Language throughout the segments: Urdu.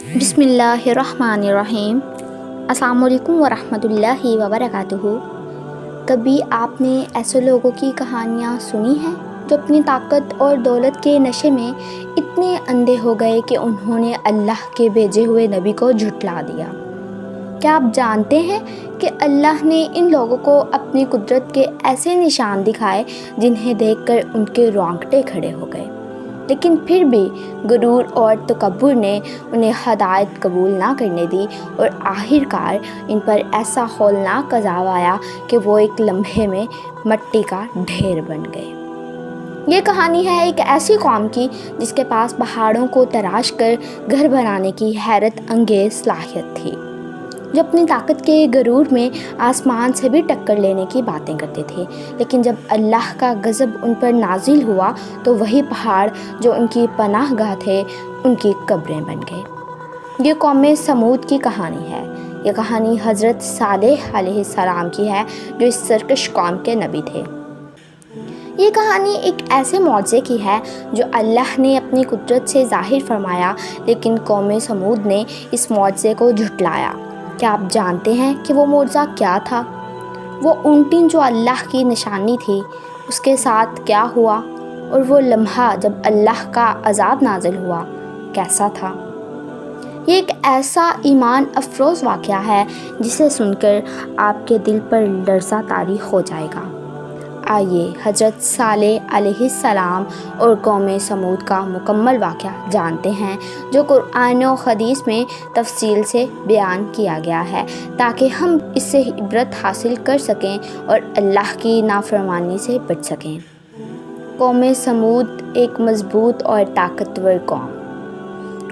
بسم اللہ الرحمن الرحیم۔ السلام علیکم ورحمۃ اللہ وبرکاتہ۔ کبھی آپ نے ایسے لوگوں کی کہانیاں سنی ہیں جو اپنی طاقت اور دولت کے نشے میں اتنے اندھے ہو گئے کہ انہوں نے اللہ کے بھیجے ہوئے نبی کو جھٹلا دیا؟ کیا آپ جانتے ہیں کہ اللہ نے ان لوگوں کو اپنی قدرت کے ایسے نشان دکھائے جنہیں دیکھ کر ان کے رونگٹے کھڑے ہو گئے، لیکن پھر بھی غرور اور تکبر نے انہیں ہدایت قبول نہ کرنے دی، اور آخر کار ان پر ایسا ہولناک عذاب آیا کہ وہ ایک لمحے میں مٹی کا ڈھیر بن گئے۔ یہ کہانی ہے ایک ایسی قوم کی جس کے پاس پہاڑوں کو تراش کر گھر بنانے کی حیرت انگیز صلاحیت تھی، جو اپنی طاقت کے غرور میں آسمان سے بھی ٹکر لینے کی باتیں کرتے تھے، لیکن جب اللہ کا غضب ان پر نازل ہوا تو وہی پہاڑ جو ان کی پناہ گاہ تھے ان کی قبریں بن گئے۔ یہ قوم سمود کی کہانی ہے۔ یہ کہانی حضرت صالح علیہ السلام کی ہے جو اس سرکش قوم کے نبی تھے۔ یہ کہانی ایک ایسے معجزے کی ہے جو اللہ نے اپنی قدرت سے ظاہر فرمایا، لیکن قوم سمود نے اس معجزے کو جھٹلایا۔ کیا آپ جانتے ہیں کہ وہ معجزہ کیا تھا؟ وہ اونٹی جو اللہ کی نشانی تھی، اس کے ساتھ کیا ہوا، اور وہ لمحہ جب اللہ کا عذاب نازل ہوا کیسا تھا؟ یہ ایک ایسا ایمان افروز واقعہ ہے جسے سن کر آپ کے دل پر لرزہ طاری ہو جائے گا۔ آئیے حضرت صالح علیہ السلام اور قوم سمود کا مکمل واقعہ جانتے ہیں، جو قرآن و حدیث میں تفصیل سے بیان کیا گیا ہے تاکہ ہم اس سے عبرت حاصل کر سکیں اور اللہ کی نافرمانی سے بچ سکیں۔ قوم سمود ایک مضبوط اور طاقتور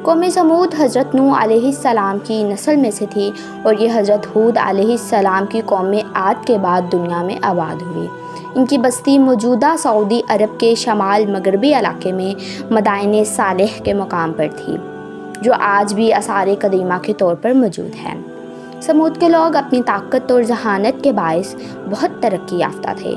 قوم سمود حضرت نوح علیہ السلام کی نسل میں سے تھی، اور یہ حضرت ہود علیہ السلام کی قوم عاد کے بعد دنیا میں آباد ہوئی۔ ان کی بستی موجودہ سعودی عرب کے شمال مغربی علاقے میں مدائن صالح کے مقام پر تھی، جو آج بھی آثار قدیمہ کے طور پر موجود ہے۔ سمود کے لوگ اپنی طاقت اور ذہانت کے باعث بہت ترقی یافتہ تھے۔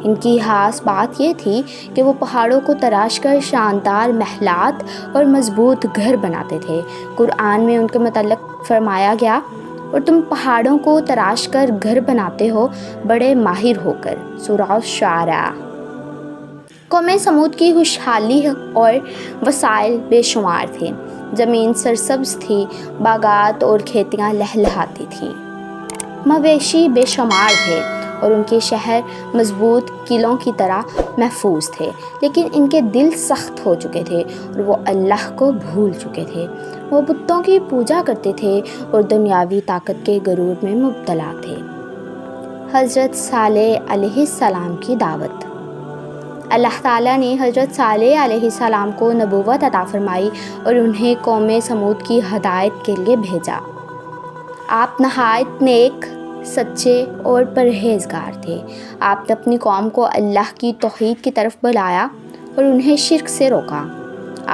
ان کی خاص بات یہ تھی کہ وہ پہاڑوں کو تراش کر شاندار محلات اور مضبوط گھر بناتے تھے۔ قرآن میں ان کے متعلق فرمایا گیا، اور تم پہاڑوں کو تراش کر گھر بناتے ہو بڑے ماہر ہو کر۔ سورہ الشعراء۔ قوم سمود کی خوشحالی اور وسائل بے شمار تھے۔ زمین سرسبز تھی، باغات اور کھیتیاں لہلہاتی تھیں، مویشی بے شمار تھے، اور ان کے شہر مضبوط قلعوں کی طرح محفوظ تھے، لیکن ان کے دل سخت ہو چکے تھے اور وہ اللہ کو بھول چکے تھے۔ وہ بتوں کی پوجا کرتے تھے اور دنیاوی طاقت کے غرور میں مبتلا تھے۔ حضرت صالح علیہ السلام کی دعوت۔ اللہ تعالیٰ نے حضرت صالح علیہ السلام کو نبوت عطا فرمائی اور انہیں قوم سمود کی ہدایت کے لیے بھیجا۔ آپ نہایت نیک، سچے اور پرہیزگار تھے۔ آپ نے اپنی قوم کو اللہ کی توحید کی طرف بلایا اور انہیں شرک سے روکا۔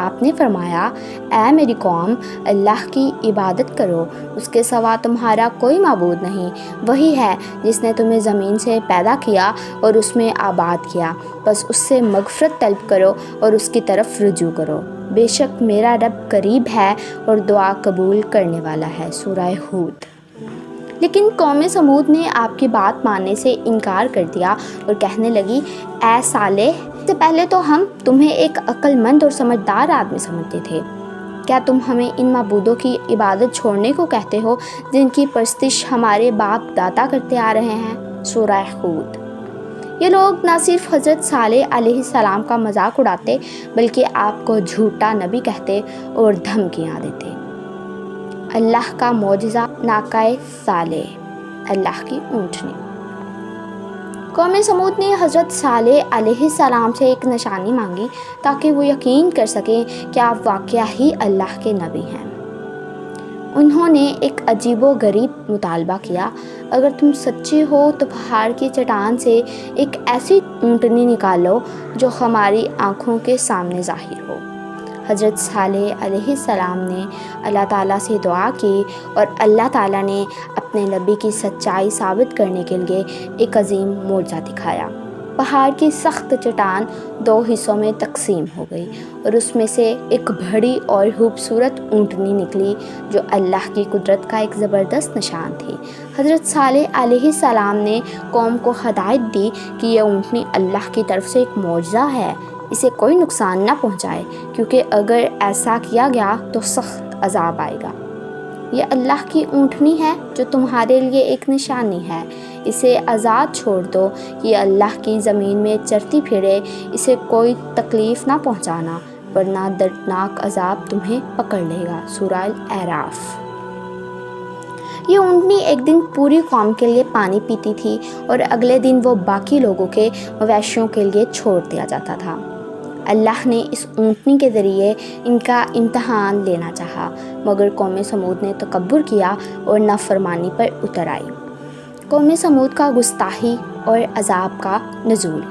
آپ نے فرمایا، اے میری قوم، اللہ کی عبادت کرو، اس کے سوا تمہارا کوئی معبود نہیں۔ وہی ہے جس نے تمہیں زمین سے پیدا کیا اور اس میں آباد کیا، بس اس سے مغفرت طلب کرو اور اس کی طرف رجوع کرو۔ بے شک میرا رب قریب ہے اور دعا قبول کرنے والا ہے۔ سورہ ہود۔ لیکن قوم سمود نے آپ کی بات ماننے سے انکار کر دیا اور کہنے لگی، اے صالح، اس سے پہلے تو ہم تمہیں ایک عقل مند اور سمجھدار آدمی سمجھتے تھے۔ کیا تم ہمیں ان معبودوں کی عبادت چھوڑنے کو کہتے ہو جن کی پرستش ہمارے باپ دادا کرتے آ رہے ہیں؟ سورہ ہود۔ یہ لوگ نہ صرف حضرت صالح علیہ السلام کا مذاق اڑاتے بلکہ آپ کو جھوٹا نبی کہتے اور دھمکیاں دیتے۔ اللہ کا معجزہ ناقہ صالح، اللہ کی اونٹنی۔ قوم سمود نے حضرت صالح علیہ السلام سے ایک نشانی مانگی تاکہ وہ یقین کر سکیں کہ آپ واقعہ ہی اللہ کے نبی ہیں۔ انہوں نے ایک عجیب و غریب مطالبہ کیا، اگر تم سچے ہو تو پہاڑ کی چٹان سے ایک ایسی اونٹنی نکالو جو ہماری آنکھوں کے سامنے ظاہر ہو۔ حضرت صالح علیہ السلام نے اللہ تعالیٰ سے دعا کی اور اللہ تعالیٰ نے اپنے نبی کی سچائی ثابت کرنے کے لیے ایک عظیم معجزہ دکھایا۔ پہاڑ کی سخت چٹان 2 حصوں میں تقسیم ہو گئی اور اس میں سے ایک بڑی اور خوبصورت اونٹنی نکلی جو اللہ کی قدرت کا ایک زبردست نشان تھی۔ حضرت صالح علیہ السلام نے قوم کو ہدایت دی کہ یہ اونٹنی اللہ کی طرف سے ایک معجزہ ہے، اسے کوئی نقصان نہ پہنچائے، کیونکہ اگر ایسا کیا گیا تو سخت عذاب آئے گا۔ یہ اللہ کی اونٹنی ہے جو تمہارے لیے ایک نشانی ہے، اسے آزاد چھوڑ دو، یہ اللہ کی زمین میں چرتی پھرے، اسے کوئی تکلیف نہ پہنچانا ورنہ دردناک عذاب تمہیں پکڑ لے گا۔ سورہ الاعراف۔ یہ اونٹنی ایک دن پوری قوم کے لیے پانی پیتی تھی اور اگلے دن وہ باقی لوگوں کے مویشیوں کے لیے چھوڑ دیا جاتا تھا۔ اللہ نے اس اونٹنی کے ذریعے ان کا امتحان لینا چاہا، مگر قوم سمود نے تکبر کیا اور نافرمانی پر اتر آئی۔ قوم سمود کا گستاخی اور عذاب کا نزول۔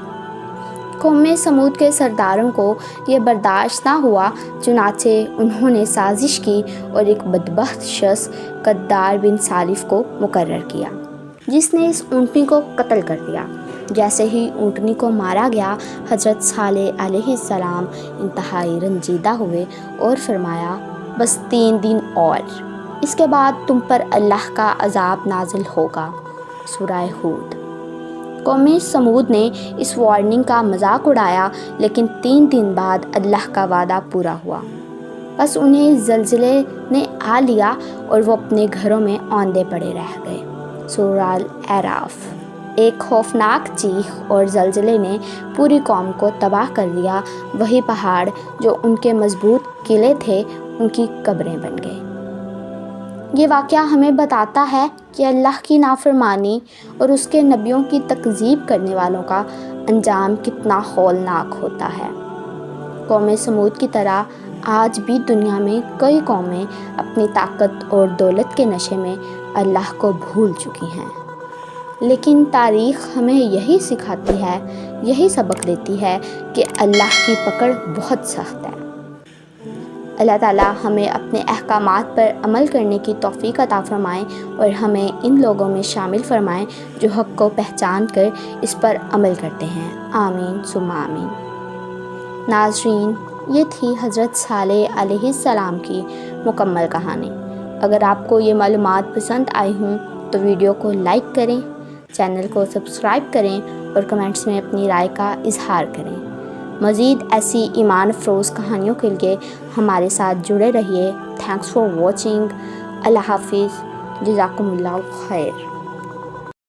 قوم سمود کے سرداروں کو یہ برداشت نہ ہوا، چنانچہ انہوں نے سازش کی اور ایک بدبخت شخص قدار بن صالف کو مقرر کیا، جس نے اس اونٹنی کو قتل کر دیا۔ جیسے ہی اونٹنی کو مارا گیا، حضرت صالح علیہ السلام انتہائی رنجیدہ ہوئے اور فرمایا، بس 3 دن اور، اس کے بعد تم پر اللہ کا عذاب نازل ہوگا۔ سورہ ہود۔ قوم سمود نے اس وارننگ کا مذاق اڑایا، لیکن 3 دن بعد اللہ کا وعدہ پورا ہوا، بس انہیں زلزلے نے آ لیا اور وہ اپنے گھروں میں اوندے پڑے رہ گئے۔ سورہ الاعراف۔ ایک خوفناک چیخ اور زلزلے نے پوری قوم کو تباہ کر دیا، وہی پہاڑ جو ان کے مضبوط قلعے تھے ان کی قبریں بن گئے۔ یہ واقعہ ہمیں بتاتا ہے کہ اللہ کی نافرمانی اور اس کے نبیوں کی تکذیب کرنے والوں کا انجام کتنا ہولناک ہوتا ہے۔ قوم سمود کی طرح آج بھی دنیا میں کئی قومیں اپنی طاقت اور دولت کے نشے میں اللہ کو بھول چکی ہیں، لیکن تاریخ ہمیں یہی سکھاتی ہے، یہی سبق دیتی ہے کہ اللہ کی پکڑ بہت سخت ہے۔ اللہ تعالیٰ ہمیں اپنے احکامات پر عمل کرنے کی توفیق عطا فرمائیں اور ہمیں ان لوگوں میں شامل فرمائیں جو حق کو پہچان کر اس پر عمل کرتے ہیں۔ آمین ثم آمین۔ ناظرین، یہ تھی حضرت صالح علیہ السلام کی مکمل کہانی۔ اگر آپ کو یہ معلومات پسند آئی ہوں تو ویڈیو کو لائک کریں، چینل کو سبسکرائب کریں اور کمنٹس میں اپنی رائے کا اظہار کریں۔ مزید ایسی ایمان افروز کہانیوں کے لیے ہمارے ساتھ جڑے رہیے۔ Thanks for watching. اللہ حافظ۔ جزاکم اللہ خیر۔